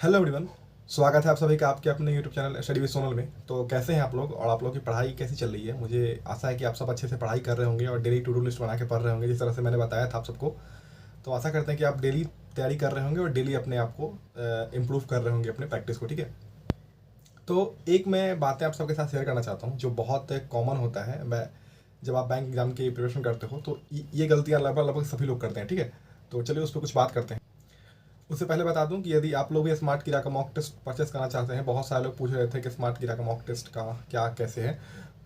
Hello everyone. स्वागत है आप सभी का आपके अपने YouTube channel study with Sonal में। तो कैसे हैं आप लोग और आप लोगों की पढ़ाई कैसी चल रही है? मुझे आशा है कि आप सब अच्छे से पढ़ाई कर रहे होंगे और डेली टू डू लिस्ट बना के पढ़ रहे होंगे, जिस तरह से मैंने बताया था आप सबको। तो आशा करते हैं कि आप डेली तैयारी कर रहे होंगे और डेली अपने आप को इम्प्रूव कर रहे होंगे अपने प्रैक्टिस को। ठीक है, तो एक मैं बातें आप सबके साथ शेयर करना चाहता हूँ जो बहुत कॉमन होता है। मैं जब आप बैंक एग्जाम की प्रिपरेशन करते हो तो ये गलतियाँ लगभग लगभग सभी लोग करते हैं। ठीक है, तो चलिए उस पर कुछ बात करते हैं। उससे पहले बता दूं कि यदि आप लोग भी स्मार्ट कीड़ा का मॉक टेस्ट परचेस करना चाहते हैं, बहुत सारे लोग पूछ रहे थे कि स्मार्ट कीड़ा का मॉक टेस्ट का क्या कैसे है,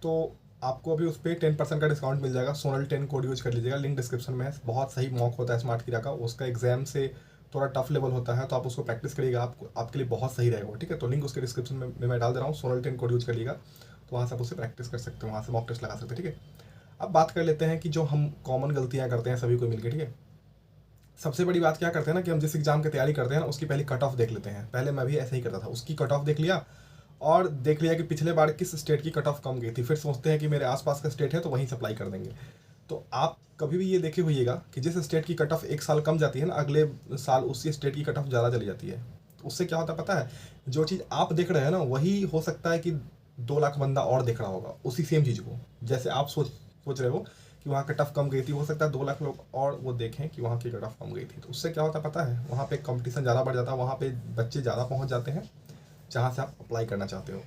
तो आपको अभी उस पर 10% का डिस्काउंट मिल जाएगा। सोनल 10 कोड यूज कर लीजिएगा, लिंक डिस्क्रिप्शन में है। बहुत सही मॉक होता है स्मार्ट कीड़ा का, उसका एग्जाम से थोड़ा टफ लेवल होता है, तो आप उसको प्रैक्टिस करिएगा, आपको आपके लिए बहुत सही रहेगा। ठीक है, तो लिंक उसके डिस्क्रिप्शन में मैं डाल दे रहा हूँ। सोनल 10 कोड यूज करिएगा, तो वहाँ से आप उससे प्रैक्टिस कर सकते हो, वहाँ से मॉक टेस्ट लगा सकते हैं। ठीक है, अब बात कर लेते हैं कि जो हम कॉमन गलतियाँ करते हैं सभी को मिलकर। ठीक है, सबसे बड़ी बात क्या करते हैं ना कि हम जिस एग्जाम की तैयारी करते हैं ना उसकी पहले कट ऑफ देख लेते हैं। पहले मैं भी ऐसा ही करता था, उसकी कट ऑफ देख लिया और देख लिया कि पिछले बार किस स्टेट की कट ऑफ कम गई थी, फिर सोचते हैं कि मेरे आसपास का स्टेट है तो वहीं से अप्लाई कर देंगे। तो आप कभी भी ये देखे होइएगा कि जिस स्टेट की कट ऑफ एक साल कम जाती है ना, अगले साल उसी स्टेट की कट ऑफ ज़्यादा चली जाती है। तो उससे क्या होता है पता है, जो चीज़ आप देख रहे हैं ना वही हो सकता है कि 2 लाख बंदा और देख रहा होगा उसी सेम चीज़ को। जैसे आप सोच सोच रहे हो कि वहाँ कट ऑफ कम गई थी, हो सकता है 2 लाख लोग और वो देखें कि वहाँ की कट ऑफ कम गई थी। तो उससे क्या होता है पता है, वहाँ पे कंपटीशन ज़्यादा बढ़ जाता है, वहाँ पे बच्चे ज़्यादा पहुँच जाते हैं जहाँ से आप अप्लाई करना चाहते हो।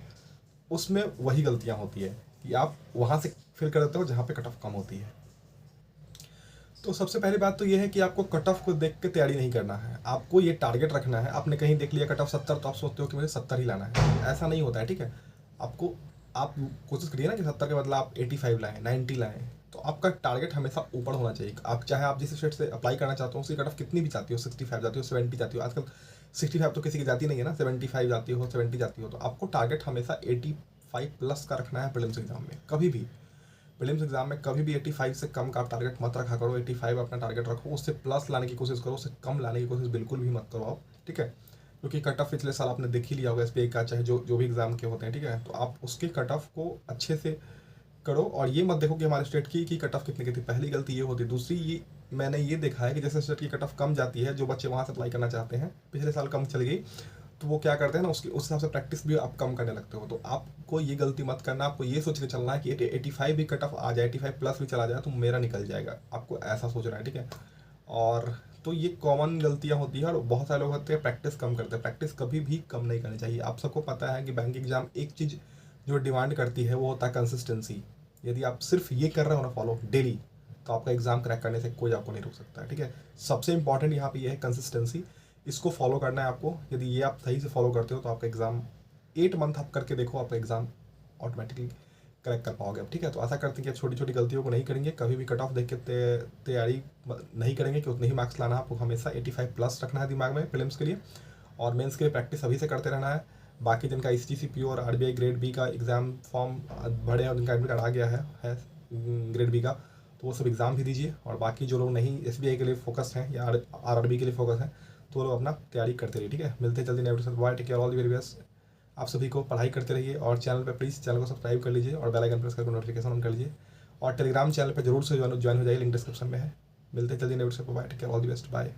उसमें वही गलतियाँ होती है कि आप वहाँ से फिल कर देते हो जहाँ पे कट ऑफ कम होती है। तो सबसे पहली बात तो ये है कि आपको कट ऑफ को देख के तैयारी नहीं करना है, आपको ये टारगेट रखना है। आपने कहीं देख लिया कट ऑफ 70, तो आप सोचते हो कि मुझे 70 ही लाना है, ऐसा नहीं होता है। ठीक है, आपको आप कोशिश करिए ना कि 70 के बदला आप 85 लाएँ, 90 लाएँ। तो आपका टारगेट हमेशा ऊपर होना चाहिए। आप चाहे आप जिस स्टेट से अप्लाई करना चाहते हो उसकी कट ऑफ कितनी भी चाहती हो, 65 जाती हो, 70 जाती हो, आजकल 65 तो किसी की जाती नहीं है ना, 75 जाती हो, 70 जाती हो, तो आपको टारगेट हमेशा 85 प्लस का रखना है प्रीलिम्स एग्जाम में। कभी भी प्रीलिम्स एग्जाम में कभी भी 85 से कम का आप टारगेट मत रखा करो। 85 अपना टारगेट रखो, उससे प्लस लाने की कोशिश करो, उससे कम लाने की कोशिश बिल्कुल भी मत करो आप। ठीक है, क्योंकि कट ऑफ पिछले साल आपने देख ही लिया होगा एसबीआई का, चाहे जो जो भी एग्जाम के होते हैं। ठीक है, तो आप उसके कट ऑफ को अच्छे से करो और ये मत देखो कि हमारे स्टेट की कट ऑफ कितनी की थी। पहली गलती ये होती है। दूसरी, ये मैंने ये देखा है कि जैसे स्टेट की कट ऑफ कम जाती है, जो बच्चे वहाँ से अप्लाई करना चाहते हैं, पिछले साल कम चल गई, तो वो क्या करते हैं ना उसके उस हिसाब से प्रैक्टिस भी आप कम करने लगते हो। तो आपको ये गलती मत करना, आपको ये सोच के चलना है कि 85 भी कट ऑफ आ जाए, 85 प्लस भी चला जाए तो मेरा निकल जाएगा, आपको ऐसा सोचना है। ठीक है, और तो ये कॉमन गलतियाँ होती है और बहुत सारे लोग होते हैं प्रैक्टिस कम करते हैं। प्रैक्टिस कभी भी कम नहीं करनी चाहिए। आप सबको पता है कि बैंक एग्जाम एक चीज़ जो डिमांड करती है वो होता है कंसिस्टेंसी। यदि आप सिर्फ ये कर रहे हो ना फॉलो डेली, तो आपका एग्जाम क्रैक करने से कोई आपको नहीं रोक सकता है। ठीक है, सबसे इंपॉर्टेंट यहाँ पे ये है कंसिस्टेंसी, इसको फॉलो करना है आपको। यदि ये आप सही से फॉलो करते हो तो आपका एग्ज़ाम 8 मंथ आप करके देखो, आपका एग्ज़ाम ऑटोमेटिकली क्रैक कर पाओगे आप। ठीक है, तो आशा करते हैं कि आप छोटी छोटी गलतियों को नहीं करेंगे, कभी भी कट ऑफ देख के तैयारी नहीं करेंगे कि उतने ही मार्क्स लाना है। आपको हमेशा 85 प्लस रखना है दिमाग में प्रीलिम्स के लिए, और मेंस के लिए प्रैक्टिस अभी से करते रहना है। बाकी जिनका ICCPO और RBI ग्रेड बी का एग्ज़ाम फॉर्म भरे और जिनका एडमिट कार्ड आ गया है ग्रेड बी का, तो वो सब एग्ज़ाम भी दीजिए। और बाकी जो लोग नहीं SBI के लिए फोकस्ड हैं या RRB के लिए फोकस हैं, तो वो लोग अपना तैयारी करते रहिए। ठीक है, मिलते हैं जल्दी नए वीडियो से। Bye, take care, all the very best. आप सभी को पढ़ाई करते रहिए और चैनल पे प्लीज़ चैनल को सब्सक्राइब कर लीजिए और बेल आइकन प्रेस करके नोटिफिकेशन ऑन कर लीजिए, और टेलीग्राम चैनल पे जरूर से ज्वाइन हो जाइए, लिंक डिस्क्रिप्शन में है। मिलते हैं जल्दी नए वीडियो से। Bye, take care, all the best, bye.